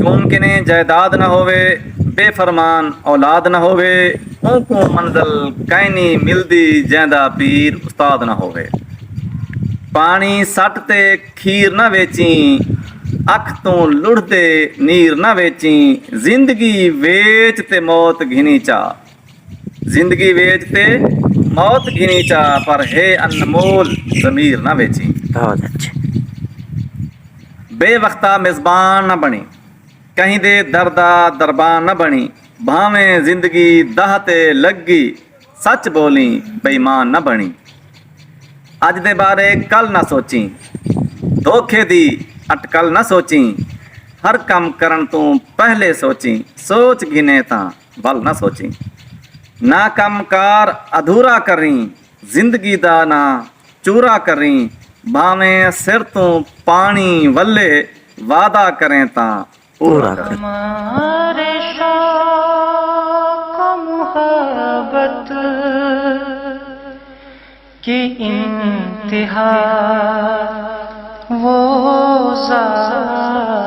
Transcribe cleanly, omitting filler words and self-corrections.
मुमकिन जायदाद न होवे, बेफरमान औलाद न होवे, उनको मंजिल कैनी मिलदी जैंदा पीर उस्ताद न होवे। पानी सट ते खीर न वेची, अख तो लुढ़दे नीर न वेची, जिंदगी वेच ते मौत घिनी चा, जिंदगी वेच ते मौत घिनी चा, पर है अनमोल ज़मीर न वेची। बहुत अच्छे। बेवक्ता मेज़बान न बनी, कहीं दे दरदा दरबान न बनी, भावें जिंदगी दाह ते लगी, सच बोली बेईमान न बनी। अज दे बारे कल ना सोची, धोखे दी अटकल न सोची, हर कम करन तू पहले सोची, सोच गिने तां वल न सोची। ना कम कार अधूरा करी, जिंदगी दा ना चूरा करी, भावें सिर तू पानी वल्ले, वादा करें तां पूरा करें। हमारे शौक मोहब्बत की इंतहा वो ज़ात